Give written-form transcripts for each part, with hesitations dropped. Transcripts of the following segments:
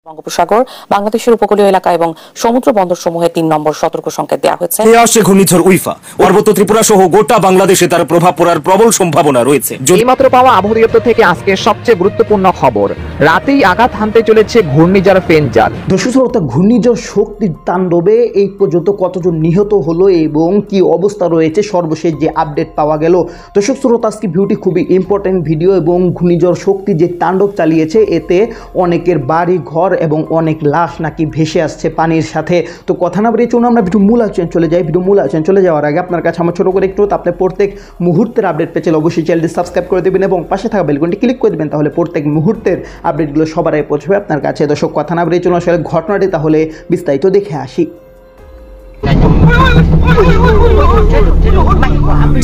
বঙ্গোপসাগর, বাংলাদেশের উপকূলীয় এলাকা এবং সমুদ্র বন্দর সমূহে ৩ নম্বর সতর্ক সংকেত দেওয়া হয়েছে। আসছে ঘূর্ণিঝড় উইফা। পার্বত্য ত্রিপুরা সহ গোটা বাংলাদেশে তার প্রভাব পড়ার প্রবল সম্ভাবনা রয়েছে। এইমাত্র পাওয়া আবহাওয়া দপ্তর থেকে আজকে সবচেয়ে গুরুত্বপূর্ণ খবর, রাতেই আঘাত হানতে চলেছে ঘূর্ণিঝড় ফেঞ্জাল। দর্শক শ্রোতা, ঘূর্ণিঝড় শক্তির তাণ্ডবে এই পর্যন্ত কতজন নিহত হলো এবং কি অবস্থা রয়েছে সর্বশেষ যে আপডেট পাওয়া গেল। দর্শক শ্রোতা, আজকে ভিডিওটি খুবই ইম্পর্টেন্ট ভিডিও এবং ঘূর্ণিঝড় শক্তি যে তাণ্ডব চালিয়েছে এতে অনেকের বাড়ি ঘর এবং অনেক লাশ নাকি ভেসে আসছে পানির সাথে। তো কথা না বেরিয়ে চলুন আমরা ভিডিও মূল আলোচনা চলে যাই। ভিডিও মূল আলোচনা চলে যাওয়ার আগে আপনার কাছে আমার ছোটো করে একটু আপনি প্রত্যেক মুহূর্তের আপডেট পেয়ে চলে অবশ্যই চ্যানেলটি সাবস্ক্রাইব করে দেবেন এবং পাশে থাকা বেলকনটি ক্লিক করে দেবেন, তাহলে প্রত্যেক মুহূর্তের আপডেটগুলো সবার আগে পৌঁছবে আপনার কাছে। দর্শক কথা না বেরিয়ে চলুন আসলে ঘটনাটি তাহলে বিস্তারিত দেখে আসি।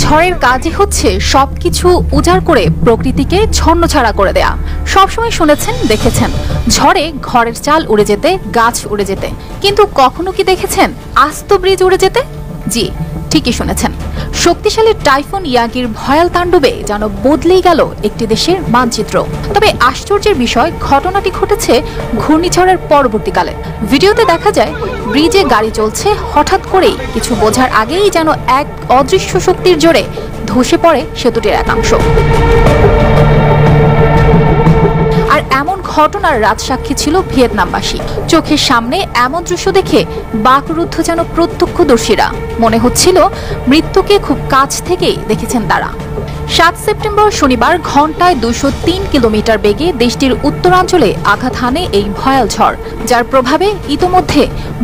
ঝড়ের কাজই হচ্ছে সবকিছু উজাড় করে প্রকৃতিকে ছন্নছাড়া করে দেয়া। সবসময় শুনেছেন, দেখেছেন ঝড়ে ঘরের চাল উড়ে যেতে, গাছ উড়ে যেতে, কিন্তু কখনো কি দেখেছেন আস্ত ব্রিজ উড়ে যেতে? জি, ঠিকই শুনেছেন। শক্তিশালী টাইফুন ইয়াগির ভয়াল তাণ্ডবে যেন বদলেই গেল একটি দেশের মানচিত্র। তবে আশ্চর্যের বিষয়, ঘটনাটি ঘটেছে ঘূর্ণিঝড়ের পরবর্তীকালে। ভিডিওতে দেখা যায় ব্রিজে গাড়ি চলছে, হঠাৎ করেই কিছু বোঝার আগেই যেন এক অদৃশ্য শক্তির জোরে ধসে পড়ে সেতুটির একাংশ। আর এমন ঘটনার রাজসাক্ষী ছিল ভিয়েতনামবাসী। চোখের সামনে এমন দৃশ্য দেখে বাকরুদ্ধ যেন প্রত্যক্ষদর্শীরা। মনে হচ্ছিল মৃত্যুকে খুব কাছ থেকেই দেখেছেন তারা। ৭ সেপ্টেম্বর শনিবার ঘন্টায় ২০৩ কিলোমিটার বেগে দেশটির উত্তরাঞ্চলে আঘাত হানে এই ভয়াল ঝড়, যার প্রভাবে ইতোমধ্যে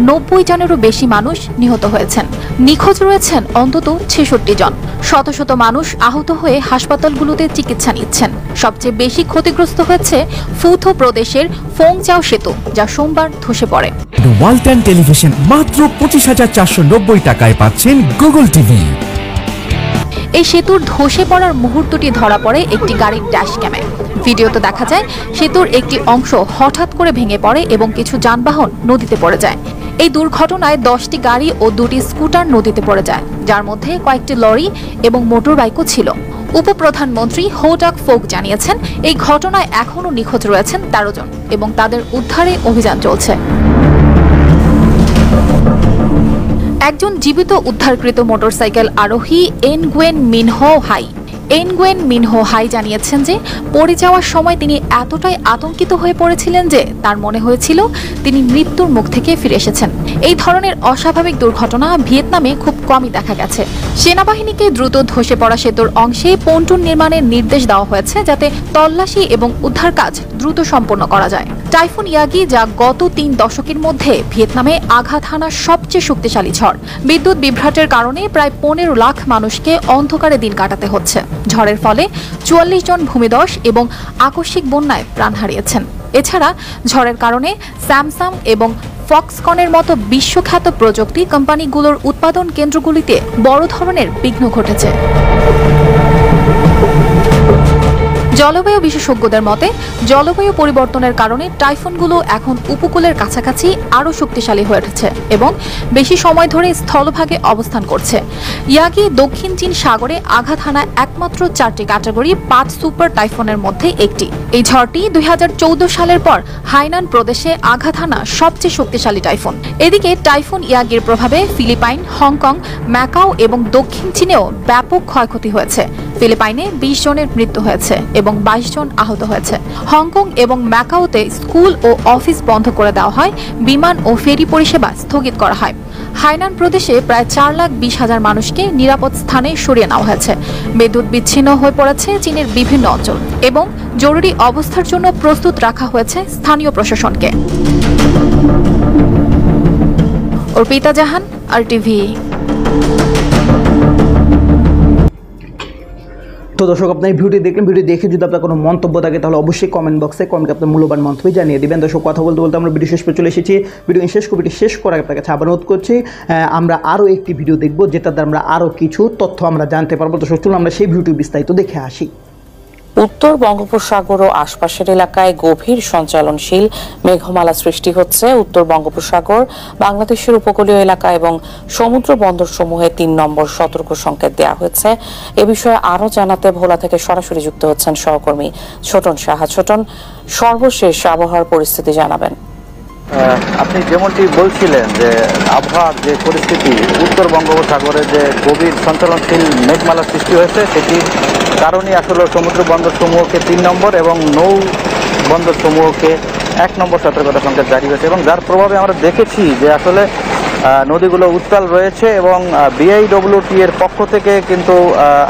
৯০ জনেরও বেশি মানুষ নিহত হয়েছেন। নিখোঁজ রয়েছেন অন্তত ৬৬ জন। শত শত মানুষ আহত হয়ে হাসপাতালগুলোতে চিকিৎসা নিচ্ছেন। সবচেয়ে বেশি ক্ষতিগ্রস্ত হয়েছে ফুথো প্রদেশের ফোংচাও সেতু, যা সোমবার ধসে পড়ে। ওয়ালটন টেলিভিশন মাত্র ২৫,৪৯০ টাকায় পাচ্ছেন গুগল টিভি। এই সেতুর ধসে পড়ার মুহূর্তটি ধরা পড়ে একটি গাড়ির ড্যাশ ক্যামে। ভিডিওতে দেখা যায় সেতুর একটি অংশ হঠাৎ করে ভেঙে পড়ে এবং কিছু যানবাহন নদীতে পড়ে যায়। এই দুর্ঘটনায় 10টি গাড়ি ও 2টি স্কুটার নদীতে পড়ে যায়, যার মধ্যে কয়েকটি লরি এবং মোটর বাইকও ছিল। উপপ্রধানমন্ত্রী হো ডাক ফোক জানিয়েছেন, এই ঘটনায় এখনও নিখোঁজ রয়েছেন 13 জন এবং তাদের উদ্ধারে অভিযান চলছে। একজন জীবিত উদ্ধারকৃত মোটরসাইকেল আরোহী এনগুয়েন মিনহো হাই জানিয়েছেন যে পড়ে যাওয়ার সময় তিনি এতটাই আতঙ্কিত হয়ে পড়েছিলেন যে তার মনে হয়েছিল তিনি মৃত্যুর মুখ থেকে ফিরে এসেছেন। এই ধরনের অস্বাভাবিক দুর্ঘটনা ভিয়েতনামে খুব কমই দেখা গেছে। সেনাবাহিনীকে দ্রুত ধসে পড়া সেতুর অংশে পন্টুন নির্মাণের নির্দেশ দেওয়া হয়েছে, যাতে তল্লাশি এবং উদ্ধার কাজ দ্রুত সম্পন্ন করা যায়। টাইফুন ইয়াগি, যা গত ৩ দশকের মধ্যে ভিয়েতনামে আঘাত হানা সবচেয়ে শক্তিশালী ঝড়। বিদ্যুৎ বিভ্রাটের কারণে প্রায় ১৫ লাখ মানুষকে অন্ধকারে দিন কাটাতে হচ্ছে। ঝড়ের ফলে ৪৪ জন ভূমিধস এবং আকস্মিক বন্যায় প্রাণ হারিয়েছেন। এছাড়া ঝড়ের কারণে স্যামসাং এবং ফক্সকনের মতো বিশ্বখ্যাত প্রযুক্তি কোম্পানিগুলোর উৎপাদন কেন্দ্রগুলিতে বড় ধরনের বিঘ্ন ঘটেছে। জলবায়ু বিশেষজ্ঞদের মতে, জলবায়ু পরিবর্তনের কারণে টাইফুনগুলো এখন উপকূলের কাছাকাছি আরও শক্তিশালী হয়ে উঠেছে এবং বেশি সময় ধরে স্থলভাগে অবস্থান করছে। ইয়াগি দক্ষিণ চীন সাগরে আঘাত হানা একমাত্র 4টি ক্যাটাগরি 5 সুপার টাইফুনের মধ্যে একটি। এই ঝড়টি ২০১৪ সালের পর হাইনান প্রদেশে আঘাত হানা সবচেয়ে শক্তিশালী টাইফুন। এদিকে টাইফুন ইয়াগির প্রভাবে ফিলিপাইন, হংকং, ম্যাকাও এবং দক্ষিণ চীনেও ব্যাপক ক্ষয়ক্ষতি হয়েছে। ফিলিপাইনে 20 জনের মৃত্যু হয়েছে এবং 22 জন আহত হয়েছে। হংকং এবং ম্যাকাওতে স্কুল ও অফিস বন্ধ করে দেওয়া হয়, বিমান ও ফেরি পরিষেবা স্থগিত করা হয়। হাইনান প্রদেশে প্রায় 4,20,000 মানুষকে নিরাপদ স্থানে সরিয়ে নেওয়া হয়েছে। বিদ্যুৎ বিচ্ছিন্ন হয়ে পড়েছে চীনের বিভিন্ন অঞ্চল এবং জরুরি অবস্থার জন্য প্রস্তুত রাখা হয়েছে স্থানীয় প্রশাসনকে। অর্পিতা জাহান, RTV। তো দর্শক, আপনার ভিডিও দেখলেন। ভিডিও দেখে যদি আপনার কোনো মন্তব্য থাকে তাহলে অবশ্যই কমেন্ট বক্সে আপনার মূল্যবান মন্তব্য জানিয়ে দেবেন। দর্শক, কথা বলতে বলতে আমরা ভিডিও শেষ পর্যন্ত চলে এসেছি। ভিডিও শেষ করার আপনার কাছে আবার অনুরোধ করছি, আমরা আরও একটি ভিডিও দেখব যেটাতে আমরা আরও কিছু তথ্য আমরা জানতে পারবো। দর্শক, চলুন আমরা সেই ভিডিও বিস্তারিত দেখে আসি। উত্তর বঙ্গোপসাগর ও আশপাশের এলাকায় গভীর সঞ্চালনশীল মেঘমালা সৃষ্টি হচ্ছে। উত্তর বঙ্গোপসাগর, বাংলাদেশের উপকূলীয় এলাকা এবং সমুদ্র বন্দর সমূহে ৩ নম্বর সতর্ক সংকেত দেওয়া হয়েছে। এ বিষয়ে আরও জানাতে ভোলা থেকে সরাসরি যুক্ত হচ্ছেন সহকর্মী ছোটন সাহা। ছোটন, সর্বশেষ আবহাওয়ার পরিস্থিতি জানাবেন। আপনি যেমনটি বলছিলেন যে আবহাওয়ার যে পরিস্থিতি, উত্তর বঙ্গোপসাগরে যে গভীর সঞ্চালনশীল মেঘমালা সৃষ্টি হয়েছে, সেটির কারণেই আসলে সমুদ্র বন্দর সমূহকে 3 নম্বর এবং নৌ বন্দর সমূহকে 1 নম্বর সতর্কতা সংকেত জারি হয়েছে, এবং যার প্রভাবে আমরা দেখেছি যে আসলে নদীগুলো উত্তাল রয়েছে। এবং বিআইডব্লিউটি এর পক্ষ থেকে কিন্তু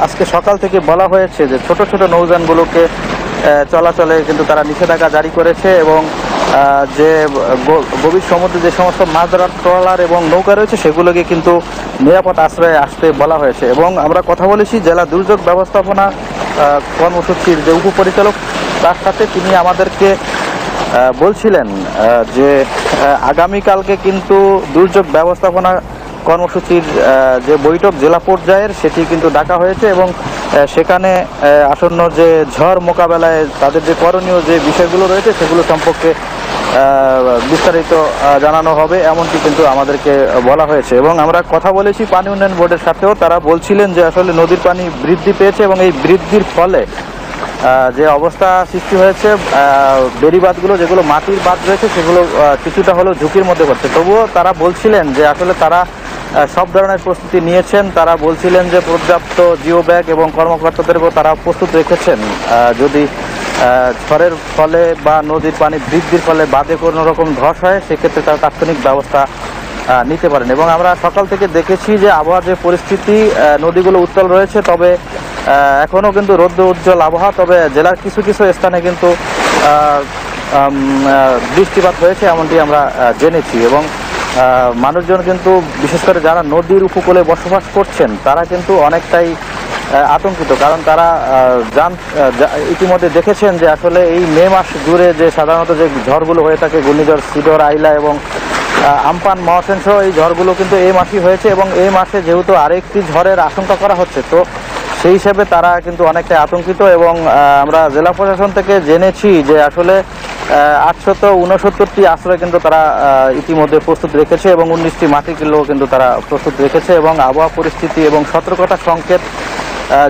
আজকে সকাল থেকে বলা হয়েছে যে ছোট ছোট নৌযানগুলোকে চলাচলে কিন্তু তারা নিষেধাজ্ঞা জারি করেছে, এবং যে গভীর সমুদ্রে যে সমস্ত মাছ ধরার ট্রলার এবং নৌকা রয়েছে সেগুলোকে কিন্তু নিরাপদ আশ্রয়ে আসতে বলা হয়েছে। এবং আমরা কথা বলেছি জেলা দুর্যোগ ব্যবস্থাপনা কর্মসূচির যে উপপরিচালক, তার সাথে তিনি আমাদেরকে বলছিলেন যে আগামীকালকে কিন্তু দুর্যোগ ব্যবস্থাপনা কর্মসূচির যে বৈঠক জেলা পর্যায়ের সেটি কিন্তু ডাকা হয়েছে, এবং সেখানে আসন্ন যে ঝড় মোকাবেলায় তাদের যে করণীয় যে বিষয়গুলো রয়েছে সেগুলো সম্পর্কে বিস্তারিত জানানো হবে, এমনটি কিন্তু আমাদেরকে বলা হয়েছে। এবং আমরা কথা বলেছি পানি উন্নয়ন বোর্ডের সাথেও, তারা বলছিলেন যে আসলে নদীর পানি বৃদ্ধি পেয়েছে এবং এই বৃদ্ধির ফলে যে অবস্থা সৃষ্টি হয়েছে, বেড়িবাঁধগুলো যেগুলো মাটির বাঁধ রয়েছে সেগুলো কিছুটা হলেও ঝুঁকির মধ্যে পড়ছে। তবুও তারা বলছিলেন যে আসলে তারা সব ধরনের প্রস্তুতি নিয়েছেন। তারা বলছিলেন যে পর্যাপ্ত জিও ব্যাগ এবং কর্মকর্তাদেরকেও তারা প্রস্তুত রেখেছেন যদি ঝড়ের ফলে বা নদীর পানি বৃদ্ধির ফলে বাঁধে কোনো রকম ধস হয়, সেক্ষেত্রে তারা তাৎক্ষণিক ব্যবস্থা নিতে পারেন। এবং আমরা সকাল থেকে দেখেছি যে আবহাওয়ার যে পরিস্থিতি, নদীগুলো উত্তাল রয়েছে, তবে এখনও কিন্তু রৌদ্র উজ্জ্বল আবহাওয়া, তবে জেলার কিছু কিছু স্থানে কিন্তু বৃষ্টিপাত হয়েছে এমনটি আমরা জেনেছি। এবং মানুষজন কিন্তু বিশেষ করে যারা নদীর উপকূলে বসবাস করছেন তারা কিন্তু অনেকটাই আতঙ্কিত, কারণ তারা ইতিমধ্যে দেখেছেন যে আসলে এই মে মাস জুড়ে যে সাধারণত যে ঝড়গুলো হয়ে থাকে, ঘূর্ণিঝড় সিডর, আইলা এবং আমপান, মহাসেন সহ এই ঝড়গুলো কিন্তু এই মাসেই হয়েছে, এবং এই মাসে যেহেতু আরেকটি ঝড়ের আশঙ্কা করা হচ্ছে, তো সেই হিসেবে তারা কিন্তু অনেকটাই আতঙ্কিত। এবং আমরা জেলা প্রশাসন থেকে জেনেছি যে আসলে 869টি আশ্রয় কিন্তু তারা ইতিমধ্যে প্রস্তুত রেখেছে, এবং 19টি মাটি কিলো কিন্তু তারা প্রস্তুত রেখেছে। এবং আবহাওয়া পরিস্থিতি এবং সতর্কতা সংকেত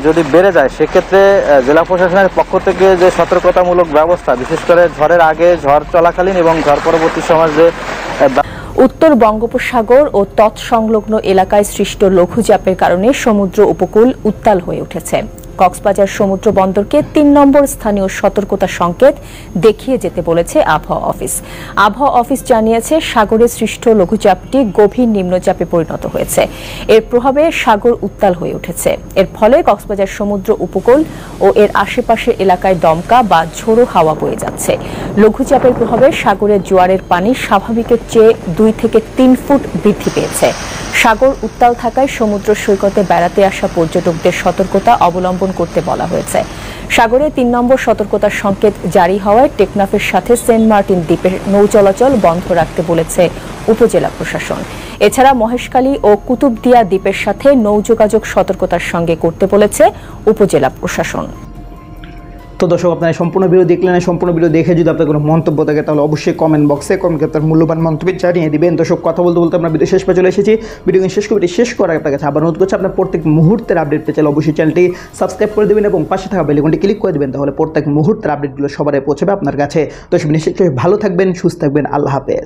যদি বেড়ে যায়, সেক্ষেত্রে জেলা প্রশাসনের পক্ষ থেকে যে সতর্কতামূলক ব্যবস্থা, বিশেষ করে ঝড়ের আগে, ঝড় চলাকালীন এবং ঝড় পরবর্তী সময় যে উত্তর বঙ্গোপসাগর ও তৎসংলগ্ন এলাকায় সৃষ্ট লঘুচাপের কারণে সমুদ্র উপকূল উত্তাল হয়ে উঠেছে। কক্সবাজার সমুদ্র বন্দরকে 3 নম্বর স্থানীয় সতর্কতা সংকেত দেখিয়ে যেতে বলেছে আবহাওয়া অফিস। আবহাওয়া অফিস জানিয়েছে সাগরে সৃষ্ট লঘুচাপটি গভীর নিম্নচাপে পরিণত হয়েছে। এর প্রভাবে সাগর উত্তাল হয়ে উঠেছে। এর ফলে কক্সবাজার সমুদ্র উপকূল ও এর আশেপাশের এলাকায় দমকা বা ঝোড়ো হাওয়া বয়ে যাচ্ছে। লঘুচাপের প্রভাবে সাগরের জোয়ারের পানি স্বাভাবিকের চেয়ে 2 থেকে 3 ফুট বৃদ্ধি পেয়েছে। সাগর উত্তাল থাকায় সমুদ্র সৈকতে বেড়াতে আসা পর্যটকদের সতর্কতা অবলম্বন করতে বলা হয়েছে। সাগরে 3 নম্বর সতর্কতার সংকেত জারি হওয়ায় টেকনাফের সাথে সেন্ট মার্টিন দ্বীপের নৌ চলাচল বন্ধ রাখতে বলেছে উপজেলা প্রশাসন। এছাড়া মহেশখালী ও কুতুবদিয়া দ্বীপের সাথে নৌ যোগাযোগ সতর্কতার সঙ্গে করতে বলেছে উপজেলা প্রশাসন। তো দর্শক, আপনারা সম্পূর্ণ ভিডিও দেখলেন। সম্পূর্ণ ভিডিও দেখে যদি আপনার কোনো মন্তব্য থাকে তাহলে অবশ্যই কমেন্ট বক্সে আপনার মূল্যবান মন্তব্য জানিয়ে দিবেন। দর্শক, কথা বলতে বলতে আমরা ভিডিও শেষ পর্যন্ত চলে এসেছি। ভিডিও শেষ করার আপনার কাছে আবার অনুরোধ করছি, আপনার প্রত্যেক মুহূর্তের আপডেট পেতে চাইলে অবশ্যই চ্যানেলটি সাবস্ক্রাইব করে দেবেন এবং পাশে থাকা বেল আইকনটি ক্লিক করে দেবেন, তাহলে প্রত্যেক মুহূর্তের আপডেটগুলো সবারই পৌঁছাবে আপনার কাছে। তো সব নিশ্চয়ই ভালো থাকবেন, সুস্থ থাকবেন। আল্লাহ হাফেজ।